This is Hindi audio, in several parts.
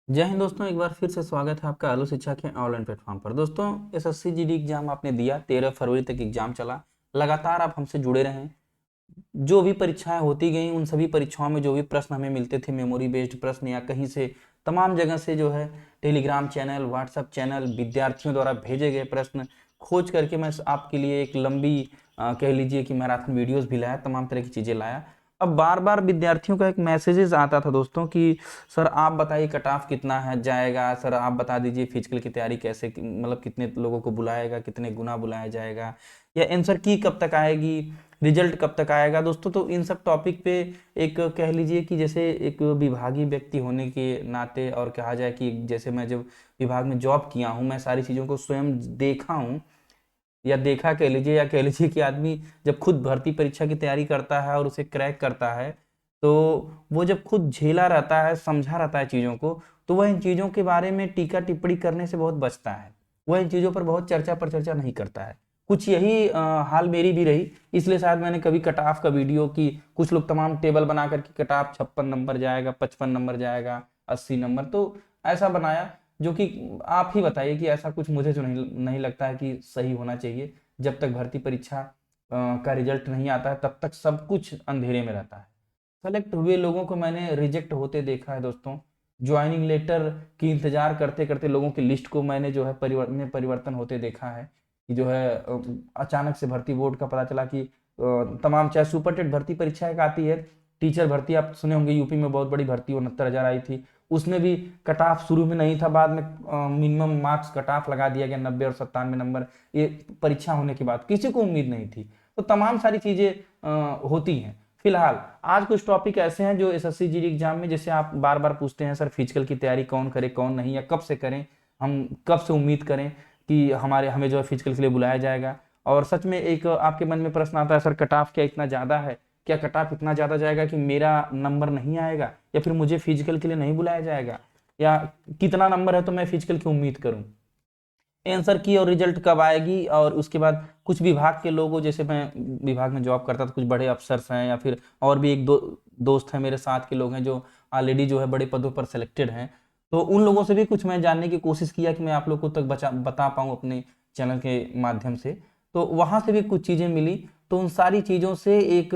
जय हिंद दोस्तों, एक बार फिर से स्वागत है आपका आलू शिक्षा के ऑनलाइन प्लेटफॉर्म पर। दोस्तों, एसएससी जीडी एग्जाम आपने दिया, 13 फरवरी तक एग्जाम चला। लगातार आप हमसे जुड़े रहें। जो भी परीक्षाएं होती गई, उन सभी परीक्षाओं में जो भी प्रश्न हमें मिलते थे, मेमोरी बेस्ड प्रश्न या कहीं से, तमाम जगह से जो है टेलीग्राम चैनल, व्हाट्सएप चैनल, विद्यार्थियों द्वारा भेजे गए प्रश्न खोज करके मैं आपके लिए एक लंबी कह लीजिए कि मैराथन वीडियोस भी लाया, तमाम तरह की चीज़ें लाया। अब बार बार विद्यार्थियों का एक मैसेजेस आता था दोस्तों कि सर आप बताइए कट ऑफ कितना है जाएगा, सर आप बता दीजिए फिजिकल की तैयारी कैसे, मतलब कितने लोगों को बुलाएगा, कितने गुना बुलाया जाएगा, या आंसर की कब तक आएगी, रिजल्ट कब तक आएगा। दोस्तों, तो इन सब टॉपिक पे एक कह लीजिए कि जैसे एक विभागीय व्यक्ति होने के नाते, और कहा जाए कि जैसे मैं जब विभाग में जॉब किया हूँ, मैं सारी चीज़ों को स्वयं देखा हूँ, या देखा कह लीजिए, या कह लीजिए कि आदमी जब खुद भर्ती परीक्षा की तैयारी करता है और उसे क्रैक करता है, तो वो जब खुद झेला रहता है, समझा रहता है चीज़ों को, तो वह इन चीज़ों के बारे में टीका टिप्पणी करने से बहुत बचता है। वह इन चीज़ों पर बहुत चर्चा पर चर्चा नहीं करता है। कुछ यही हाल मेरी भी रही। इसलिए शायद मैंने कभी कट ऑफ का वीडियो की, कुछ लोग तमाम टेबल बना करके कट ऑफ 56 नंबर जाएगा, 55 नंबर जाएगा, 80 नंबर, तो ऐसा बनाया। जो कि आप ही बताइए कि ऐसा कुछ मुझे जो नहीं नहीं लगता है कि सही होना चाहिए। जब तक भर्ती परीक्षा का रिजल्ट नहीं आता है, तब तक सब कुछ अंधेरे में रहता है। सेलेक्ट हुए लोगों को मैंने रिजेक्ट होते देखा है दोस्तों। ज्वाइनिंग लेटर की इंतजार करते करते लोगों की लिस्ट को मैंने जो है परिवर्तन होते देखा है। कि जो है अचानक से भर्ती बोर्ड का पता चला कि तमाम, चाहे सुपरटेट भर्ती परीक्षा एक आती है, टीचर भर्ती आप सुने होंगे, यूपी में बहुत बड़ी भर्ती 69,000 आई थी। उसमें भी कट ऑफ शुरू में नहीं था, बाद में मिनिमम मार्क्स कट ऑफ लगा दिया गया, 90 और 97 नंबर। ये परीक्षा होने के बाद किसी को उम्मीद नहीं थी। तो तमाम सारी चीजें होती हैं। फिलहाल आज कुछ टॉपिक ऐसे हैं जो एसएससी जीडी एग्जाम में, जैसे आप बार बार पूछते हैं सर फिजिकल की तैयारी कौन करे कौन नहीं, या कब से करें, हम कब से उम्मीद करें कि हमें जो है फिजिकल के लिए बुलाया जाएगा। और सच में एक आपके मन में प्रश्न आता है, सर कट ऑफ क्या इतना ज्यादा है? क्या कट ऑफ इतना ज्यादा जाएगा कि मेरा नंबर नहीं आएगा, या फिर मुझे फिजिकल के लिए नहीं बुलाया जाएगा, या कितना नंबर है तो मैं फिजिकल की उम्मीद करूं? आंसर की और रिजल्ट कब आएगी, और उसके बाद कुछ विभाग के लोगों, जैसे मैं विभाग में जॉब करता था, कुछ बड़े अफसर्स हैं, या फिर और भी एक दो दोस्त हैं मेरे साथ के लोग हैं जो ऑलरेडी जो है बड़े पदों पर सिलेक्टेड हैं। तो उन लोगों से भी कुछ मैं जानने की कोशिश किया कि मैं आप लोग को तक बता पाऊँ अपने चैनल के माध्यम से। तो वहां से भी कुछ चीजें मिली। तो उन सारी चीजों से एक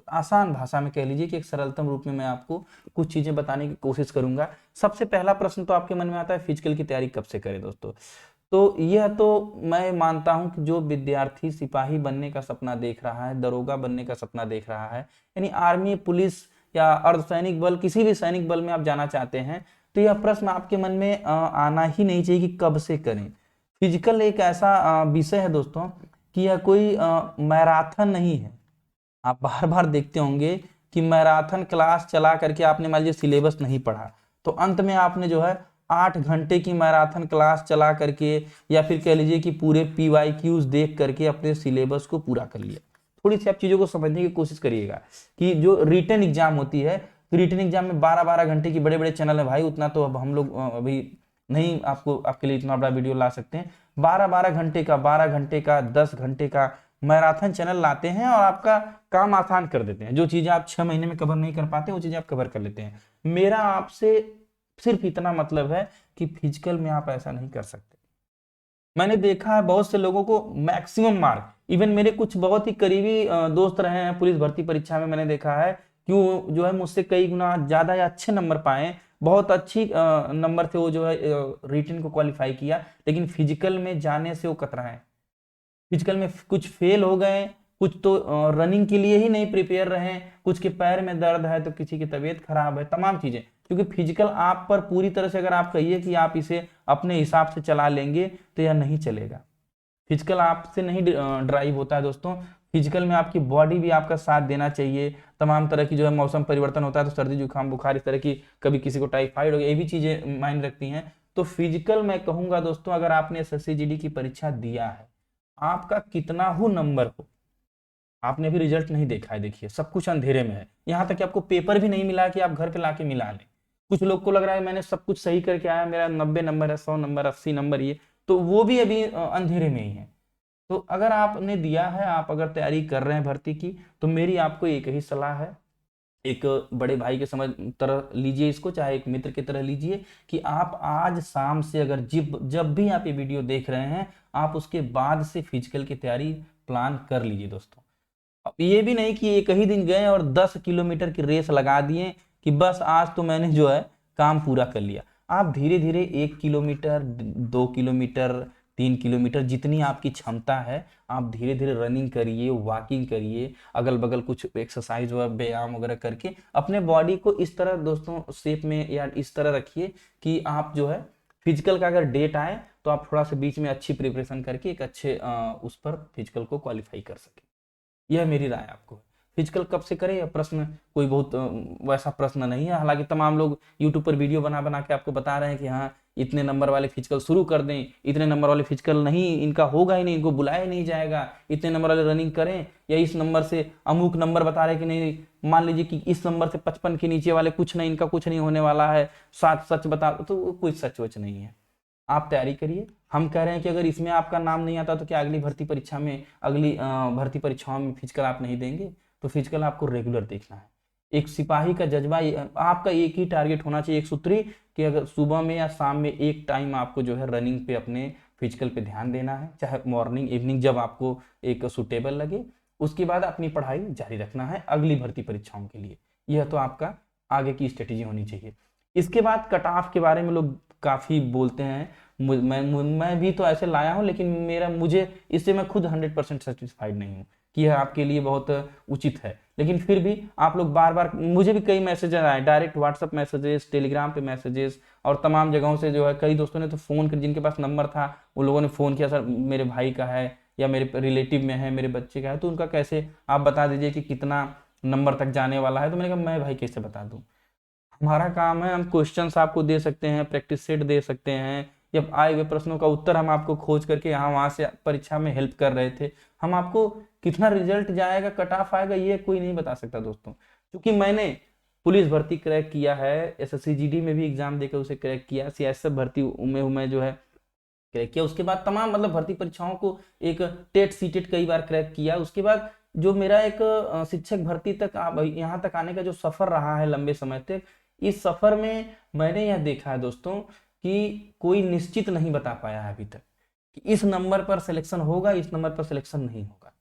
आसान भाषा में कह लीजिए कि एक सरलतम रूप में मैं आपको कुछ चीजें बताने की कोशिश करूंगा। सबसे पहला प्रश्न तो आपके मन में आता है, फिजिकल की तैयारी कब से करें दोस्तों? तो यह तो मैं मानता हूं कि जो विद्यार्थी सिपाही बनने का सपना देख रहा है, दरोगा बनने का सपना देख रहा है, यानी आर्मी, पुलिस या अर्धसैनिक बल, किसी भी सैनिक बल में आप जाना चाहते हैं, तो यह प्रश्न आपके मन में आना ही नहीं चाहिए कि कब से करें। फिजिकल एक ऐसा विषय है दोस्तों कि यह कोई मैराथन नहीं है। आप बार बार देखते होंगे कि मैराथन क्लास चला करके आपने मान लीजिए सिलेबस नहीं पढ़ा, तो अंत में आपने जो है 8 घंटे की मैराथन क्लास चला करके, या फिर कह लीजिए कि पूरे PYQs देख करके अपने सिलेबस को पूरा कर लिया। थोड़ी सी आप चीजों को समझने की कोशिश करिएगा कि जो रिटन एग्जाम होती है, तो रिटन एग्जाम में 12-12 घंटे की बड़े बड़े चैनल है भाई, उतना तो अब हम लोग अभी नहीं आपको आपके लिए इतना बड़ा वीडियो ला सकते हैं। 12-12 घंटे का, 12 घंटे का, 10 घंटे का मैराथन चैनल लाते हैं और आपका काम आसान कर देते हैं। जो चीजें आप 6 महीने में कवर नहीं कर पाते, वो चीजें आप कवर कर लेते हैं। मेरा आपसे सिर्फ इतना मतलब है कि फिजिकल में आप ऐसा नहीं कर सकते। मैंने देखा है बहुत से लोगों को मैक्सिमम मार्क, इवन मेरे कुछ बहुत ही करीबी दोस्त रहे हैं पुलिस भर्ती परीक्षा में, मैंने देखा है कि वो जो है मुझसे कई गुना ज्यादा या अच्छे नंबर पाए, बहुत अच्छी नंबर से वो जो है रिटन को क्वालिफाई किया, लेकिन फिजिकल में जाने से वो कतराए। फिजिकल में कुछ फेल हो गए, कुछ तो रनिंग के लिए ही नहीं प्रिपेयर रहे, कुछ के पैर में दर्द है, तो किसी की तबीयत खराब है, तमाम चीजें। क्योंकि फिजिकल आप पर पूरी तरह से अगर आप कहिए कि आप इसे अपने हिसाब से चला लेंगे, तो यह नहीं चलेगा। फिजिकल आपसे नहीं ड्राइव होता है दोस्तों। फिजिकल में आपकी बॉडी भी आपका साथ देना चाहिए। तमाम तरह की जो है मौसम परिवर्तन होता है, तो सर्दी जुकाम बुखार इस तरह की, कभी किसी को टाइफाइड हो गया, ये भी चीजें मायने रखती हैं। तो फिजिकल मैं कहूंगा दोस्तों, अगर आपने एसएससी जीडी की परीक्षा दिया है, आपका कितना हो नंबर हो, आपने भी रिजल्ट नहीं देखा है, देखिए सब कुछ अंधेरे में है। यहाँ तक कि आपको पेपर भी नहीं मिला कि आप घर पे लाके मिला लें। कुछ लोग को लग रहा है मैंने सब कुछ सही करके आया, मेरा 90 नंबर है, 100 नंबर, 80 नंबर, ये तो वो भी अभी अंधेरे में ही है। तो अगर आपने दिया है, आप अगर तैयारी कर रहे हैं भर्ती की, तो मेरी आपको एक ही सलाह है, एक बड़े भाई के समझ तरह लीजिए इसको, चाहे एक मित्र की तरह लीजिए, कि आप आज शाम से अगर जब भी आप ये वीडियो देख रहे हैं, आप उसके बाद से फिजिकल की तैयारी प्लान कर लीजिए दोस्तों। अब ये भी नहीं कि एक ही दिन गए और 10 किलोमीटर की रेस लगा दिए कि बस आज तो मैंने जो है काम पूरा कर लिया। आप धीरे धीरे 1 किलोमीटर, 2 किलोमीटर, 3 किलोमीटर, जितनी आपकी क्षमता है आप धीरे धीरे रनिंग करिए, वॉकिंग करिए, अगल बगल कुछ एक्सरसाइज व व्यायाम वगैरह करके अपने बॉडी को इस तरह दोस्तों शेप में या इस तरह रखिए कि आप जो है फिजिकल का अगर डेट आए तो आप थोड़ा सा बीच में अच्छी प्रिपरेशन करके एक अच्छे उस पर फिजिकल को क्वालिफाई कर सके। यह मेरी राय आपको। फिजिकल कब से करें, यह प्रश्न कोई बहुत वैसा प्रश्न नहीं है। हालांकि तमाम लोग यूट्यूब पर वीडियो बना बना के आपको बता रहे हैं कि हाँ इतने नंबर वाले फिजिकल शुरू कर दें, इतने नंबर वाले फिजिकल नहीं, इनका होगा ही नहीं, इनको बुलाया नहीं जाएगा, इतने नंबर वाले रनिंग करें, या इस नंबर से अमुक नंबर बता रहे कि नहीं, मान लीजिए कि इस नंबर से 55 के नीचे वाले कुछ नहीं, इनका कुछ नहीं होने वाला है, साथ सच बता, तो कोई सच वच नहीं है। आप तैयारी करिए। हम कह रहे हैं कि अगर इसमें आपका नाम नहीं आता तो क्या अगली भर्ती परीक्षा में, अगली भर्ती परीक्षाओं में फिजिकल आप नहीं देंगे? तो फिजिकल आपको रेगुलर देखना है। एक सिपाही का जज्बा आपका एक ही टारगेट होना चाहिए, एक सूत्री, कि अगर सुबह में या शाम में एक टाइम आपको जो है रनिंग पे, अपने फिजिकल पे ध्यान देना है, चाहे मॉर्निंग इवनिंग जब आपको एक सुटेबल लगे। उसके बाद अपनी पढ़ाई जारी रखना है अगली भर्ती परीक्षाओं के लिए। यह तो आपका आगे की स्ट्रेटेजी होनी चाहिए। इसके बाद कट ऑफ के बारे में लोग काफ़ी बोलते हैं। मैं भी तो ऐसे लाया हूँ, लेकिन मुझे इससे मैं खुद 100% सेटिस्फाइड नहीं हूँ कि यह आपके लिए बहुत उचित है। लेकिन फिर भी आप लोग बार बार, मुझे भी कई मैसेजेस आए, डायरेक्ट व्हाट्सअप मैसेजेस, टेलीग्राम पे मैसेजेस, और तमाम जगहों से जो है कई दोस्तों ने तो फ़ोन कर, जिनके पास नंबर था उन लोगों ने फ़ोन किया, सर मेरे भाई का है या मेरे रिलेटिव में है, मेरे बच्चे का है, तो उनका कैसे आप बता दीजिए कि कितना नंबर तक जाने वाला है। तो मैंने कहा मैं भाई कैसे बता दूँ, हमारा काम है, हम क्वेश्चंस आपको दे सकते हैं, प्रैक्टिस सेट दे सकते हैं, या आए हुए प्रश्नों का उत्तर हम आपको खोज करके यहाँ वहाँ से परीक्षा में हेल्प कर रहे थे। हम आपको कितना रिजल्ट जाएगा, कट ऑफ आएगा, ये कोई नहीं बता सकता दोस्तों। क्योंकि मैंने पुलिस भर्ती क्रैक किया है, एसएससी जीडी में भी एग्जाम देकर उसे क्रैक किया, सीएसएफ भर्ती में मैं जो है क्रैक किया, उसके बाद तमाम मतलब भर्ती परीक्षाओं को, एक टेट सीटेट कई बार क्रैक किया। उसके बाद जो मेरा एक शिक्षक भर्ती तक यहाँ तक आने का जो सफर रहा है लंबे समय तक, इस सफर में मैंने यह देखा है दोस्तों कि कोई निश्चित नहीं बता पाया है अभी तक कि इस नंबर पर सिलेक्शन होगा, इस नंबर पर सिलेक्शन नहीं होगा।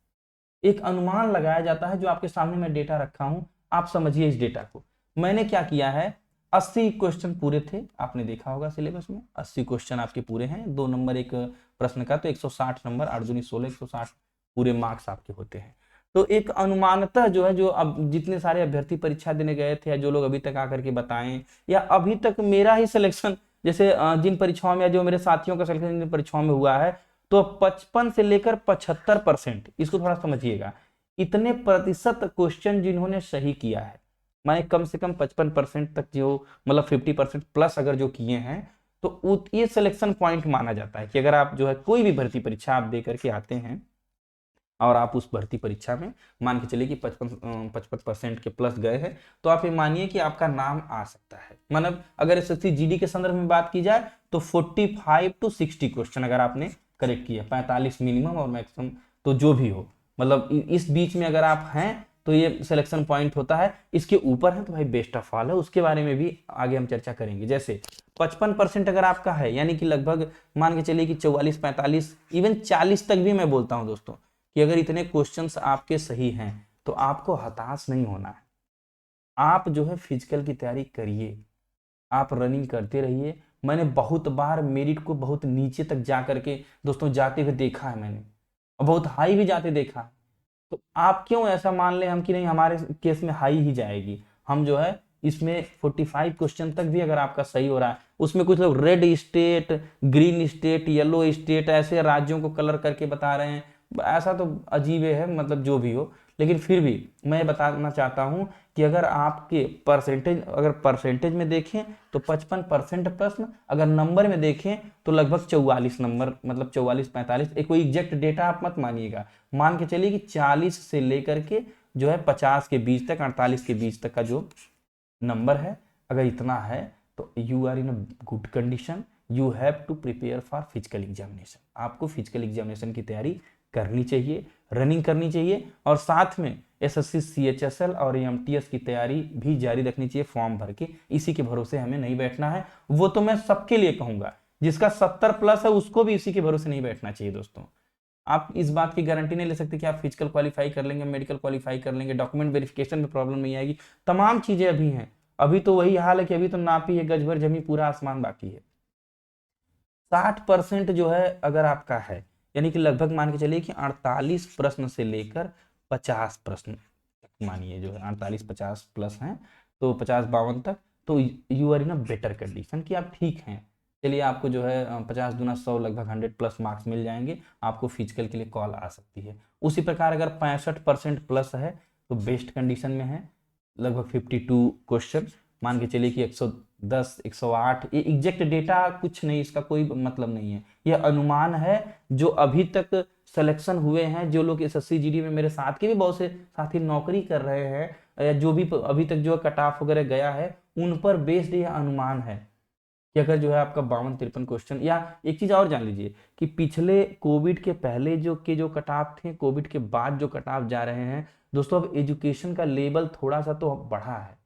एक अनुमान लगाया जाता है, जो आपके सामने मैं डेटा रखा हूं, आप समझिए इस डेटा को। मैंने क्या किया है, 80 क्वेश्चन पूरे थे, आपने देखा होगा सिलेबस में 80 क्वेश्चन आपके पूरे हैं, 2 नंबर एक प्रश्न का, तो 160 नंबर, 8 दूनी 16, 160 पूरे मार्क्स आपके होते हैं। तो एक अनुमानतः जो है, जो अब जितने सारे अभ्यर्थी परीक्षा देने गए थे, या जो लोग अभी तक आकर के बताएं, या अभी तक मेरा ही सिलेक्शन, जैसे जिन परीक्षाओं में, जो मेरे साथियों का सिलेक्शन जिन परीक्षाओं में हुआ है, तो 55 से लेकर 75%, इसको थोड़ा समझिएगा, इतने प्रतिशत क्वेश्चन जिन्होंने सही किया है, माने कम से कम 55% तक, जो मतलब 50% प्लस अगर जो किए हैं, तो ये सिलेक्शन पॉइंट माना जाता है कि अगर आप जो है कोई भी भर्ती परीक्षा आप दे करके आते हैं और आप उस भर्ती परीक्षा में मान के चलिए कि 55% के प्लस गए हैं, तो आप ये मानिए कि आपका नाम आ सकता है। मतलब अगर एसएससी जीडी के संदर्भ में बात की जाए तो 45 to 60 क्वेश्चन अगर आपने करेक्ट किया, 45 मिनिमम और मैक्सिमम, तो जो भी हो, मतलब इस बीच में अगर आप हैं तो ये सिलेक्शन पॉइंट होता है। इसके ऊपर है तो भाई बेस्ट ऑफ ऑल है, उसके बारे में भी आगे हम चर्चा करेंगे। जैसे 55% अगर आपका है, यानी कि लगभग मान के चलिए कि 44, 45, इवन 40 तक भी मैं बोलता हूं दोस्तों, कि अगर इतने क्वेश्चंस आपके सही हैं तो आपको हताश नहीं होना है। आप जो है फिजिकल की तैयारी करिए, आप रनिंग करते रहिए। मैंने बहुत बार मेरिट को बहुत नीचे तक जा करके दोस्तों जाते हुए देखा है मैंने, और बहुत हाई भी जाते देखा है। तो आप क्यों ऐसा मान ले हम कि नहीं हमारे केस में हाई ही जाएगी। हम जो है इसमें 45 क्वेश्चन तक भी अगर आपका सही हो रहा है, उसमें कुछ लोग red state, green state, yellow state, ऐसे राज्यों को कलर करके बता रहे हैं, ऐसा तो अजीब है, मतलब जो भी हो। लेकिन फिर भी मैं बताना चाहता हूं कि अगर आपके परसेंटेज में देखें तो 55% प्रश्न, अगर नंबर में देखें तो लगभग 44 नंबर, मतलब 44-45, एक कोई एग्जैक्ट डेटा आप मत मानिएगा, मान के चलिए कि 40 से लेकर के जो है 50 के बीच तक, 48 के बीच तक का जो नंबर है, अगर इतना है तो you are in a good condition, you have to prepare for physical examination. आपको फिजिकल एग्जामिनेशन की तैयारी करनी चाहिए, रनिंग करनी चाहिए, और साथ में एसएससी सीएचएसएल और एमटीएस की तैयारी भी जारी रखनी चाहिए फॉर्म भर के, इसी के भरोसे हमें नहीं बैठना है। वो तो मैं सबके लिए कहूंगा, जिसका 70+ है उसको भी इसी के भरोसे नहीं बैठना चाहिए दोस्तों। आप इस बात की गारंटी नहीं ले सकते कि आप फिजिकल क्वालिफाई कर लेंगे, मेडिकल क्वालिफाई कर लेंगे, डॉक्यूमेंट वेरिफिकेशन में प्रॉब्लम नहीं आएगी, तमाम चीजें अभी हैं। अभी तो वही हाल है कि अभी तो नापी है गज भर जमी, पूरा आसमान बाकी है। 60% जो है अगर आपका है, यानी कि लगभग मान के चलिए कि 48 प्रश्न से लेकर 50 प्रश्न तक, मानिए जो है 48-50+ हैं, तो 50-52 तक, तो you are in a better condition कि आप ठीक हैं। चलिए आपको जो है 50 दूना 100 लगभग 100+ मार्क्स मिल जाएंगे, आपको फिजिकल के लिए कॉल आ सकती है। उसी प्रकार अगर 65% प्लस है तो बेस्ट कंडीशन में है, लगभग 52 क्वेश्चन, मान के चलिए कि 110 108, ये एग्जैक्ट डेटा कुछ नहीं, इसका कोई मतलब नहीं है, यह अनुमान है जो अभी तक सिलेक्शन हुए हैं। जो लोग एसएससी जीडी में मेरे साथ के भी बहुत से साथी नौकरी कर रहे हैं, या जो भी अभी तक जो कट ऑफ वगैरह गया है, उन पर बेस्ड यह अनुमान है कि अगर जो है आपका 52-53 क्वेश्चन, या एक चीज और जान लीजिए कि पिछले कोविड के पहले जो कट ऑफ थे, कोविड के बाद जो कट ऑफ जा रहे हैं दोस्तों, अब एजुकेशन का लेवल थोड़ा सा तो बढ़ा है।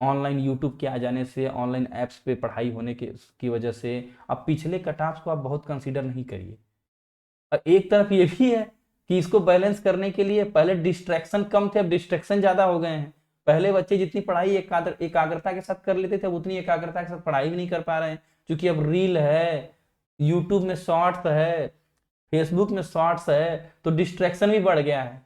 ऑनलाइन यूट्यूब के आ जाने से, ऑनलाइन ऐप्स पे पढ़ाई होने की वजह से अब पिछले कट ऑफ्स को आप बहुत कंसीडर नहीं करिए। और एक तरफ ये भी है कि इसको बैलेंस करने के लिए पहले डिस्ट्रैक्शन कम थे, अब डिस्ट्रैक्शन ज्यादा हो गए हैं। पहले बच्चे जितनी पढ़ाई एकाग्रता के साथ कर लेते थे, उतनी एकाग्रता के साथ पढ़ाई भी नहीं कर पा रहे हैं, क्योंकि अब रील है, यूट्यूब में शॉर्ट्स है, फेसबुक में शॉर्ट्स है, तो डिस्ट्रैक्शन भी बढ़ गया है।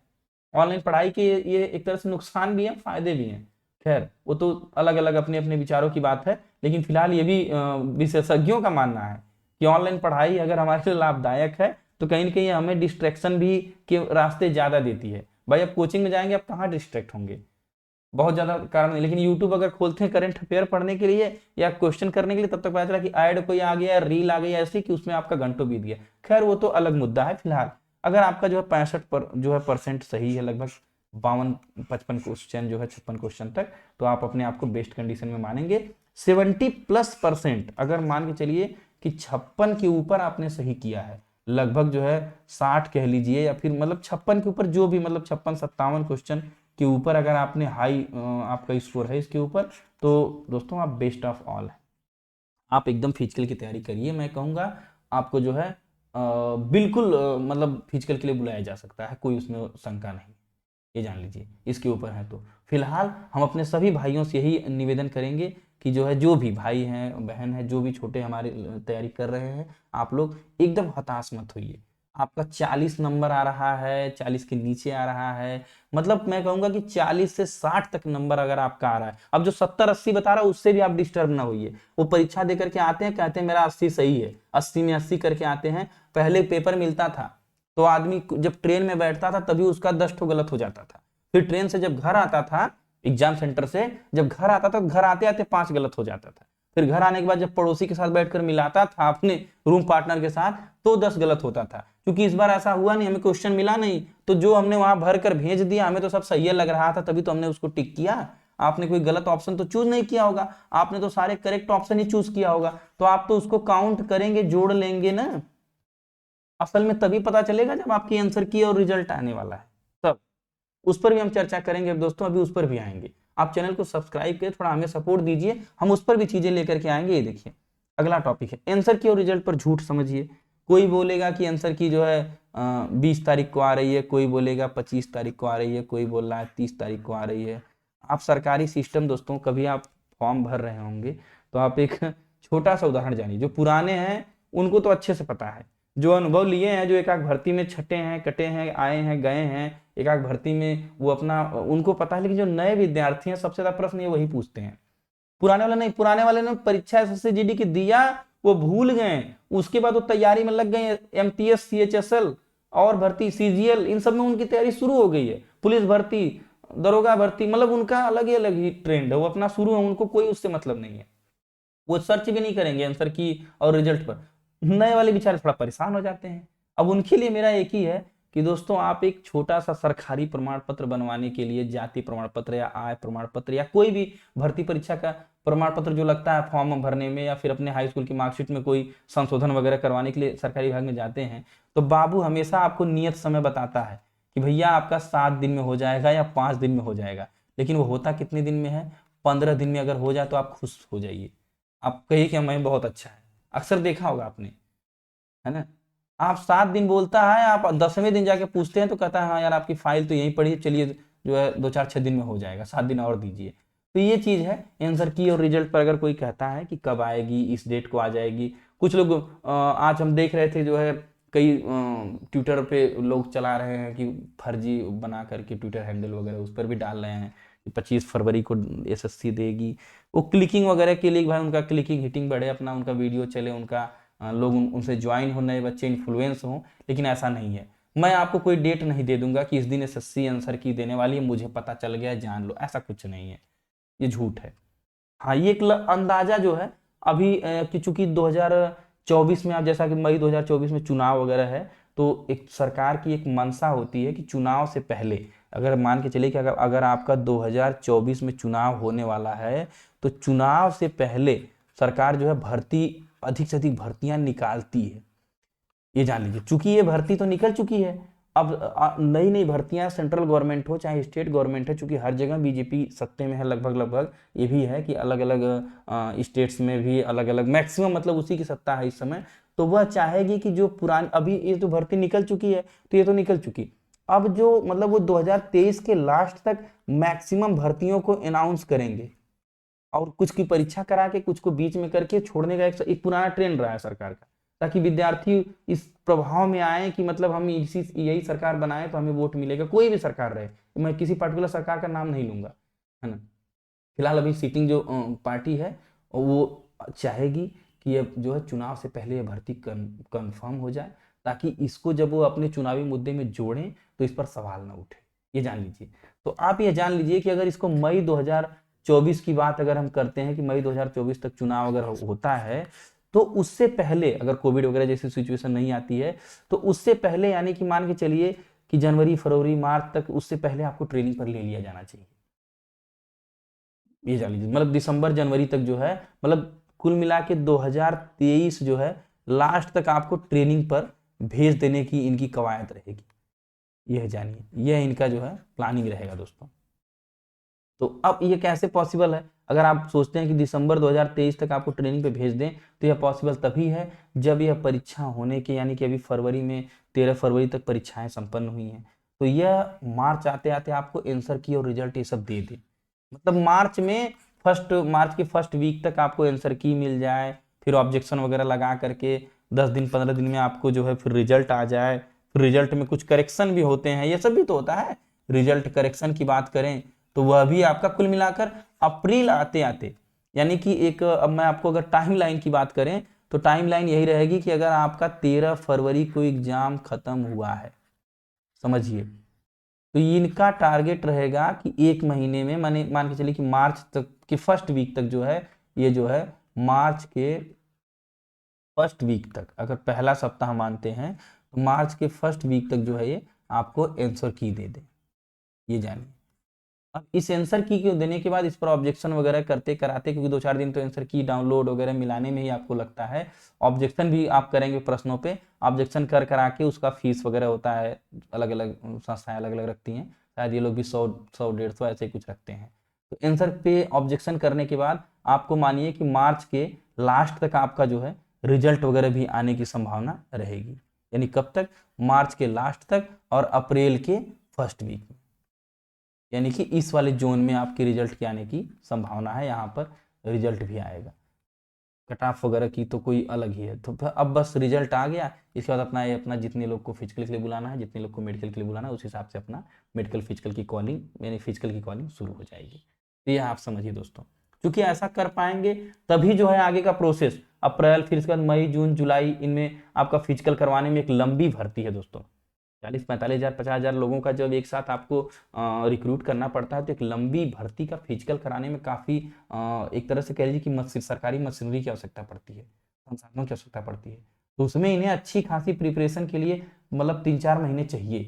ऑनलाइन पढ़ाई के ये एक तरह से नुकसान भी है, फायदे भी हैं। खैर वो तो अलग अलग अपने अपने विचारों की बात है, लेकिन फिलहाल ये भी विशेषज्ञों का मानना है कि ऑनलाइन पढ़ाई अगर हमारे लिए लाभदायक है तो कहीं ना कहीं हमें डिस्ट्रैक्शन भी के रास्ते ज्यादा देती है। भाई अब कोचिंग में जाएंगे, आप कहाँ डिस्ट्रैक्ट होंगे, बहुत ज्यादा कारण नहीं। लेकिन यूट्यूब अगर खोलते हैं करंट अफेयर पढ़ने के लिए या क्वेश्चन करने के लिए, तब तक पता चला कि ऐड कोई आ गया, रील आ गई ऐसी कि उसमें आपका घंटों बीत गया। खैर वो तो अलग मुद्दा है। फिलहाल अगर आपका जो है 65 पर जो है परसेंट सही है, लगभग 52-55 क्वेश्चन जो है 56 क्वेश्चन तक, तो आप अपने आप को बेस्ट कंडीशन में मानेंगे। 70+% अगर मान के चलिए कि 56 के ऊपर आपने सही किया है, लगभग जो है 60 कह लीजिए, या फिर मतलब 56 के ऊपर जो भी, मतलब 56-57 क्वेश्चन के ऊपर अगर आपने हाई आपका स्कोर है इसके ऊपर, तो दोस्तों आप बेस्ट ऑफ ऑल है। आप एकदम फिजिकल की तैयारी करिए, मैं कहूँगा आपको जो है बिल्कुल मतलब फिजिकल के लिए बुलाया जा सकता है, कोई उसमें शंका नहीं, ये जान लीजिए इसके ऊपर है। तो फिलहाल हम अपने सभी भाइयों से यही निवेदन करेंगे कि जो है, जो भी भाई हैं बहन हैं, जो भी छोटे हमारे तैयारी कर रहे हैं, आप लोग एकदम हताश मत होइए। आपका 40 नंबर आ रहा है, 40 के नीचे आ रहा है, मतलब मैं कहूंगा कि 40 से 60 तक नंबर अगर आपका आ रहा है, अब जो 70-80 बता रहा है उससे भी आप डिस्टर्ब ना होइए। वो परीक्षा देकर के आते हैं, कहते हैं मेरा 80 सही है, 80 में 80 करके आते हैं। पहले पेपर मिलता था तो आदमी जब ट्रेन में बैठता था तभी उसका 10 ठो गलत हो जाता था, फिर ट्रेन से जब घर आता था, एग्जाम सेंटर से जब घर आता था, घर आते आते 5 गलत हो जाता था, फिर घर आने के बाद जब पड़ोसी के साथ बैठकर मिलाता था अपने रूम पार्टनर के साथ, तो 10 गलत होता था। क्योंकि इस बार ऐसा हुआ नहीं, हमें क्वेश्चन मिला नहीं, तो जो हमने वहां भर कर भेज दिया, हमें तो सब सही लग रहा था, तभी तो हमने उसको टिक किया। आपने कोई गलत ऑप्शन तो चूज नहीं किया होगा, आपने तो सारे करेक्ट ऑप्शन ही चूज किया होगा, तो आप तो उसको काउंट करेंगे, जोड़ लेंगे ना। असल में तभी पता चलेगा जब आपकी आंसर की और रिजल्ट आने वाला है, तब उस पर भी हम चर्चा करेंगे दोस्तों, अभी उस पर भी आएंगे। आप चैनल को सब्सक्राइब करें, थोड़ा हमें सपोर्ट दीजिए, हम उस पर भी चीजें लेकर के आएंगे। ये देखिए अगला टॉपिक है आंसर की और रिजल्ट पर झूठ समझिए। कोई बोलेगा कि आंसर की जो है 20 तारीख को आ रही है, कोई बोलेगा 25 तारीख को आ रही है, कोई बोल रहा है 30 तारीख को आ रही है। आप सरकारी सिस्टम दोस्तों, कभी आप फॉर्म भर रहे होंगे तो आप एक छोटा सा उदाहरण जानिए। जो पुराने हैं उनको तो अच्छे से पता है, जो अनुभव लिए हैं, जो एक आध भर्ती में छटे हैं, कटे हैं, आए हैं, गए हैं, एक आध भर्ती में, वो अपना उनको पता है। लेकिन जो नए विद्यार्थी हैं, सबसे ज्यादा प्रश्न ये वही पूछते हैं। पुराने वाले नहीं, पुराने वाले ने परीक्षा एसएससी जीडी की दिया, वो भूल गए, उसके बाद वो तैयारी में लग गए, एमटीएस सीएचएसएल और भर्ती सीजीएल, इन सब में उनकी तैयारी शुरू हो गई है। पुलिस भर्ती, दरोगा भर्ती, मतलब उनका अलग ही ट्रेंड है, वो अपना शुरू है, उनको कोई उससे मतलब नहीं है, वो सर्च भी नहीं करेंगे आंसर की और रिजल्ट पर। नए वाले बेचारे थोड़ा परेशान हो जाते हैं। अब उनके लिए मेरा एक ही है कि दोस्तों आप एक छोटा सा सरकारी प्रमाण पत्र बनवाने के लिए, जाति प्रमाण पत्र या आय प्रमाण पत्र या कोई भी भर्ती परीक्षा का प्रमाण पत्र जो लगता है फॉर्म भरने में, या फिर अपने हाई स्कूल की मार्कशीट में कोई संशोधन वगैरह करवाने के लिए सरकारी विभाग में जाते हैं, तो बाबू हमेशा आपको नियत समय बताता है कि भैया आपका 7 दिन में हो जाएगा या 5 दिन में हो जाएगा, लेकिन वो होता कितने दिन में है? 15 दिन में अगर हो जाए तो आप खुश हो जाइए, आप कहिए कि मैं बहुत अच्छा है। अक्सर देखा होगा आपने, है ना? आप 7 दिन बोलता है, आप 10वें दिन जाके पूछते हैं तो कहता है हाँ यार आपकी फाइल तो यहीं पड़ी है, चलिए जो है 2 4 6 दिन में हो जाएगा, 7 दिन और दीजिए। तो ये चीज है आंसर की और रिजल्ट पर अगर कोई कहता है कि कब आएगी, इस डेट को आ जाएगी। कुछ लोग आज हम देख रहे थे जो है कई ट्विटर पे लोग चला रहे हैं कि फर्जी बना करके ट्विटर हैंडल वगैरह उस पर भी डाल रहे हैं कि 25 फरवरी को एसएससी देगी। वो क्लिकिंग वगैरह के लिए भाई उनका क्लिकिंग हिटिंग बढ़े, अपना उनका वीडियो चले, उनका लोग उनसे ज्वाइन हो, नए बच्चे इन्फ्लुएंस हों। लेकिन ऐसा नहीं है, मैं आपको कोई डेट नहीं दे दूंगा कि इस दिन एसएससी आंसर की देने वाली है, मुझे पता चल गया जान लो, ऐसा कुछ नहीं है, ये झूठ है। हाँ ये एक अंदाजा जो है अभी कि चूंकि 2024 में, आप जैसा कि मई 2024 में चुनाव वगैरह है, तो एक सरकार की एक मंशा होती है कि चुनाव से पहले, अगर मान के चलिए कि अगर आपका 2024 में चुनाव होने वाला है, तो चुनाव से पहले सरकार जो है भर्ती, अधिक से अधिक भर्तियां निकालती है। ये जान लीजिए, चूंकि ये भर्ती तो निकल चुकी है, अब नई नई भर्तियां सेंट्रल गवर्नमेंट हो चाहे स्टेट गवर्नमेंट है, चूंकि हर जगह बीजेपी सत्ते में है लगभग लगभग, ये भी है कि अलग अलग स्टेट्स में भी अलग अलग मैक्सिमम मतलब उसी की सत्ता है इस समय। तो वह चाहेगी कि जो पुरानी, अभी ये जो भर्ती निकल चुकी है तो ये तो निकल चुकी, अब जो मतलब वो 2023 के लास्ट तक मैक्सिमम भर्तियों को अनाउंस करेंगे, और कुछ की परीक्षा करा के कुछ को बीच में करके छोड़ने का एक पुराना ट्रेंड रहा है सरकार का, ताकि विद्यार्थी इस प्रभाव में आए कि मतलब हम इसी यही सरकार बनाए तो हमें वोट मिलेगा, कोई भी सरकार रहे, मैं किसी पर्टिकुलर सरकार का नाम नहीं लूंगा, है ना। फिलहाल अभी सीटिंग जो पार्टी है वो चाहेगी कि ये जो है चुनाव से पहले ये भर्ती कंफर्म हो जाए, ताकि इसको जब वो अपने चुनावी मुद्दे में जोड़ें तो इस पर सवाल ना उठे, ये जान लीजिए। तो आप ये जान लीजिए कि अगर इसको मई 2024 की बात अगर हम करते हैं कि मई 2024 तक चुनाव अगर होता है, तो उससे पहले अगर कोविड वगैरह जैसी सिचुएशन नहीं आती है, तो उससे पहले यानी कि मान के चलिए कि जनवरी फरवरी मार्च तक, उससे पहले आपको ट्रेनिंग पर ले लिया जाना चाहिए। ये जान लीजिए मतलब दिसंबर जनवरी तक जो है, मतलब कुल मिला के 2023 जो है लास्ट तक आपको ट्रेनिंग पर भेज देने की इनकी कवायद रहेगी। यह जानिए, यह इनका जो है प्लानिंग रहेगा दोस्तों। तो अब ये कैसे पॉसिबल है? अगर आप सोचते हैं कि दिसंबर 2023 तक आपको ट्रेनिंग पे भेज दें, तो यह पॉसिबल तभी है जब यह परीक्षा होने के, यानी कि अभी फरवरी में 13 फरवरी तक परीक्षाएं संपन्न हुई हैं, तो यह मार्च आते आते आपको आंसर की और रिजल्ट ये सब दे दे, मतलब मार्च में मार्च के फर्स्ट वीक तक आपको आंसर की मिल जाए, फिर ऑब्जेक्शन वगैरह लगा करके 10 दिन 15 दिन में आपको जो है फिर रिजल्ट आ जाए, फिर रिजल्ट में कुछ करेक्शन भी होते हैं, ये सब भी तो होता है। रिजल्ट करेक्शन की बात करें तो वह भी आपका कुल मिलाकर अप्रैल आते आते, यानी कि एक, अब मैं आपको अगर टाइम लाइन की बात करें तो टाइम लाइन यही रहेगी कि अगर आपका 13 फरवरी को एग्जाम खत्म हुआ है, समझिए, तो इनका टारगेट रहेगा कि एक महीने में, माने मान के चलिए कि मार्च तक के फर्स्ट वीक तक जो है, ये जो है मार्च के फर्स्ट वीक तक, अगर पहला सप्ताह मानते हैं तो मार्च के फर्स्ट वीक तक जो है ये आपको आंसर की दे दे, ये जानिए। अब इस आंसर की क्यों देने के बाद इस पर ऑब्जेक्शन वगैरह करते कराते, क्योंकि 2 4 दिन तो आंसर की डाउनलोड वगैरह मिलाने में ही आपको लगता है, ऑब्जेक्शन भी आप करेंगे प्रश्नों पे, ऑब्जेक्शन कर करा के उसका फीस वगैरह होता है, अलग अलग संस्थाएं अलग अलग रखती हैं, शायद ये लोग भी 100 100 150 ऐसे ही कुछ रखते हैं। तो आंसर पे ऑब्जेक्शन करने के बाद आपको मानिए कि मार्च के लास्ट तक आपका जो है रिजल्ट वगैरह भी आने की संभावना रहेगी, यानी कब तक? मार्च के लास्ट तक और अप्रैल के फर्स्ट वीक में, यानी कि इस वाले जोन में आपके रिजल्ट के आने की संभावना है, यहाँ पर रिजल्ट भी आएगा। कट ऑफ वगैरह की तो कोई अलग ही है। तो अब बस रिजल्ट आ गया, इसके बाद अपना जितने लोग को फिजिकल के लिए बुलाना है, जितने लोग को मेडिकल के लिए बुलाना है, उस हिसाब से अपना मेडिकल फिजिकल की कॉलिंग, यानी फिजिकल की कॉलिंग शुरू हो जाएगी। तो ये आप समझिए दोस्तों, क्योंकि ऐसा कर पाएंगे तभी जो है आगे का प्रोसेस, अप्रैल फिर इसके बाद मई जून जुलाई, इनमें आपका फिजिकल करवाने में एक लंबी भर्ती है दोस्तों, 40 45 हज़ार 50 हज़ार लोगों का जब एक साथ आपको रिक्रूट करना पड़ता है, तो एक लंबी भर्ती का फिजिकल कराने में काफ़ी एक तरह से कह लीजिए कि सरकारी मशीनरी की आवश्यकता पड़ती है, संसाधनों की आवश्यकता पड़ती है, तो उसमें इन्हें अच्छी खासी प्रिपरेशन के लिए मतलब 3 4 महीने चाहिए।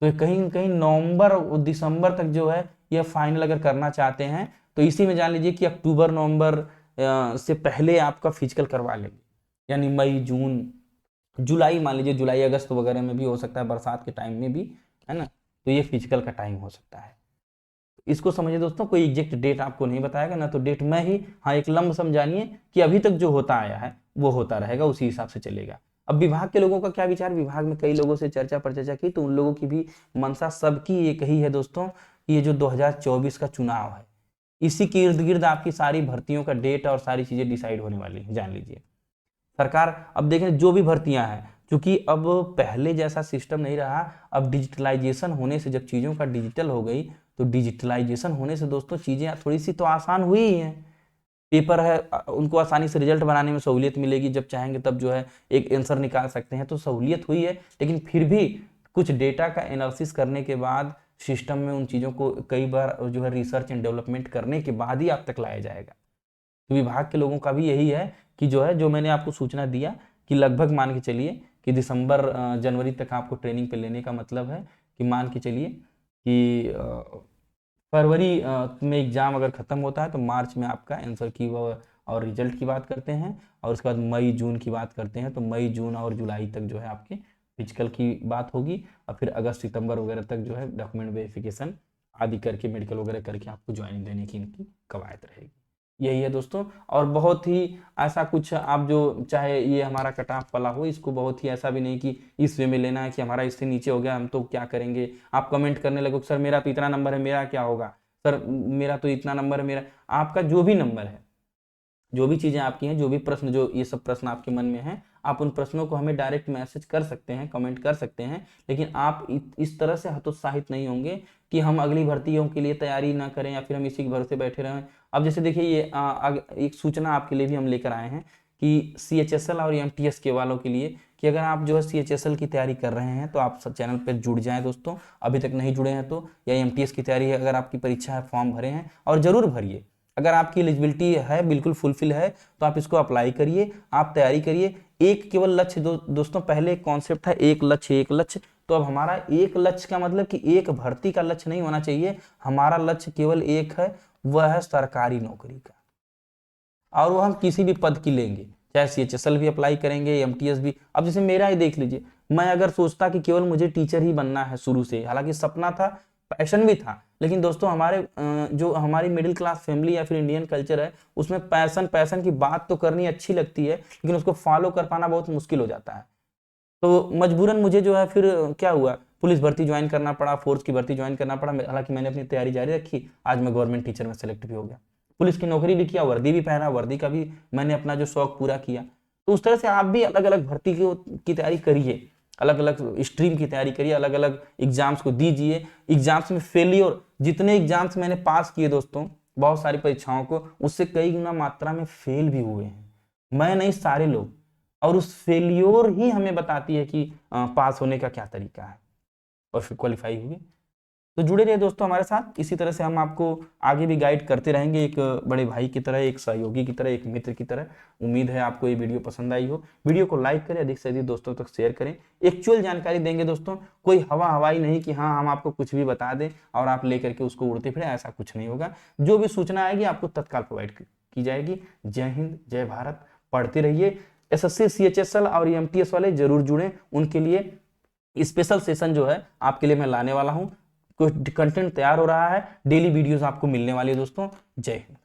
तो कहीं कहीं नवंबर और दिसंबर तक जो है यह फाइनल अगर करना चाहते हैं, तो इसी में जान लीजिए कि अक्टूबर नवंबर से पहले आपका फिजिकल करवा लेंगे, यानी मई जून जुलाई, मान लीजिए जुलाई अगस्त वगैरह में भी हो सकता है, बरसात के टाइम में भी है ना। तो ये फिजिकल का टाइम हो सकता है। इसको समझिए दोस्तों, कोई एग्जैक्ट डेट आपको नहीं बताएगा ना, तो डेट में ही, हाँ एक लंबसम जानिए कि अभी तक जो होता आया है वो होता रहेगा, उसी हिसाब से चलेगा। अब विभाग के लोगों का क्या विचार, विभाग में कई लोगों से चर्चा पर चर्चा की, तो उन लोगों की भी मंशा सबकी एक ही है दोस्तों, ये जो 2024 का चुनाव है, इसी के इर्द गिर्द आपकी सारी भर्तियों का डेट और सारी चीजें डिसाइड होने वाली है, जान लीजिए। सरकार अब देखें जो भी भर्तियां हैं, क्योंकि अब पहले जैसा सिस्टम नहीं रहा, अब डिजिटलाइजेशन होने से, जब चीज़ों का डिजिटल हो गई, तो डिजिटलाइजेशन होने से दोस्तों चीज़ें थोड़ी सी तो आसान हुई ही हैं। पेपर है, उनको आसानी से रिजल्ट बनाने में सहूलियत मिलेगी, जब चाहेंगे तब जो है एक आंसर निकाल सकते हैं, तो सहूलियत हुई है। लेकिन फिर भी कुछ डेटा का एनालिसिस करने के बाद सिस्टम में उन चीज़ों को कई बार जो है रिसर्च एंड डेवलपमेंट करने के बाद ही आप तक लाया जाएगा। तो विभाग के लोगों का भी यही है कि जो है, जो मैंने आपको सूचना दिया कि लगभग मान के चलिए कि दिसंबर जनवरी तक आपको ट्रेनिंग पे लेने का मतलब है कि मान के चलिए कि फरवरी में एग्जाम अगर खत्म होता है तो मार्च में आपका आंसर की और रिजल्ट की बात करते हैं, और उसके बाद मई जून की बात करते हैं, तो मई जून और जुलाई तक जो है आपके फिजिकल की बात होगी, और फिर अगस्त सितंबर वगैरह तक जो है डॉक्यूमेंट वेरिफिकेशन आदि करके, मेडिकल वगैरह करके आपको ज्वाइनिंग देने की इनकी कवायद रहेगी। यही है दोस्तों। और बहुत ही ऐसा कुछ आप जो, चाहे ये हमारा कट ऑफ वाला हो, इसको बहुत ही ऐसा भी नहीं कि इस वे में लेना है कि हमारा इससे नीचे हो गया हम तो क्या करेंगे। आप कमेंट करने लगो सर मेरा तो इतना नंबर है, मेरा क्या होगा, सर मेरा तो इतना नंबर है, मेरा, आपका जो भी नंबर है, जो भी चीज़ें आपकी हैं, जो भी प्रश्न, जो ये सब प्रश्न आपके मन में हैं, आप उन प्रश्नों को हमें डायरेक्ट मैसेज कर सकते हैं, कमेंट कर सकते हैं। लेकिन आप इस तरह से हतोत्साहित नहीं होंगे कि हम अगली भर्तियों के लिए तैयारी ना करें या फिर हम इसी के भरोसे बैठे रहें। अब जैसे देखिए, ये एक सूचना आपके लिए भी हम लेकर आए हैं कि CHSL और MTS के वालों के लिए, कि अगर आप जो है CHSL की तैयारी कर रहे हैं तो आप सब चैनल पर जुड़ जाएं दोस्तों, अभी तक नहीं जुड़े हैं तो, या MTS की तैयारी है, अगर आपकी परीक्षा है, फॉर्म भरे हैं और जरूर भरिए। अगर आपकी एलिजिबिलिटी है, बिल्कुल फुलफिल है, तो आप इसको अप्लाई करिए, आप तैयारी करिए। एक केवल लक्ष्य दोस्तों, पहले कॉन्सेप्ट था एक लक्ष्य एक लक्ष्य, तो अब हमारा एक लक्ष्य का मतलब कि एक भर्ती का लक्ष्य नहीं होना चाहिए, हमारा लक्ष्य केवल एक है, वह है सरकारी नौकरी का, और वो हम किसी भी पद की लेंगे, चाहे CHSL भी अप्लाई करेंगे, MTS भी। अब जैसे मेरा ही देख लीजिए, मैं अगर सोचता कि केवल मुझे टीचर ही बनना है शुरू से, हालांकि सपना था, पैशन भी था, लेकिन दोस्तों हमारे जो हमारी मिडिल क्लास फैमिली या फिर इंडियन कल्चर है, उसमें पैशन पैशन की बात तो करनी अच्छी लगती है, लेकिन उसको फॉलो कर पाना बहुत मुश्किल हो जाता है। तो मजबूरन मुझे जो है फिर क्या हुआ, पुलिस भर्ती ज्वाइन करना पड़ा, फोर्स की भर्ती ज्वाइन करना पड़ा। हालांकि मैंने अपनी तैयारी जारी रखी, आज मैं गवर्नमेंट टीचर में सेलेक्ट भी हो गया, पुलिस की नौकरी भी किया, वर्दी भी पहना, वर्दी का भी मैंने अपना जो शौक पूरा किया। तो उस तरह से आप भी अलग अलग भर्ती की तैयारी करिए, अलग अलग स्ट्रीम की तैयारी करिए, अलग अलग एग्जाम्स को दीजिए। एग्जाम्स में फेलियर, जितने एग्जाम्स मैंने पास किए दोस्तों, बहुत सारी परीक्षाओं को, उससे कई गुना मात्रा में फेल भी हुए हैं, मैं नहीं सारे लोग। और उस फेलियोर ही हमें बताती है कि पास होने का क्या तरीका है, और फिर क्वालिफाई हुए। तो जुड़े रहिए दोस्तों हमारे साथ, इसी तरह से हम आपको आगे भी गाइड करते रहेंगे, एक बड़े भाई की तरह, एक सहयोगी की तरह, एक मित्र की तरह। उम्मीद है आपको ये वीडियो पसंद आई हो। वीडियो को लाइक करें, अधिक से अधिक दोस्तों तक शेयर करें। एक्चुअल जानकारी देंगे दोस्तों, कोई हवाई नहीं कि हाँ हम आपको कुछ भी बता दें और आप लेकर के उसको उड़ते फिरे, ऐसा कुछ नहीं होगा। जो भी सूचना आएगी आपको तत्काल प्रोवाइड की जाएगी। जय हिंद, जय भारत। पढ़ते रहिए। SSC CHSL और MTS वाले जरूर जुड़ें, उनके लिए स्पेशल सेशन जो है आपके लिए मैं लाने वाला हूं। कुछ कंटेंट तैयार हो रहा है, डेली वीडियोस आपको मिलने वाली है दोस्तों। जय हिंद।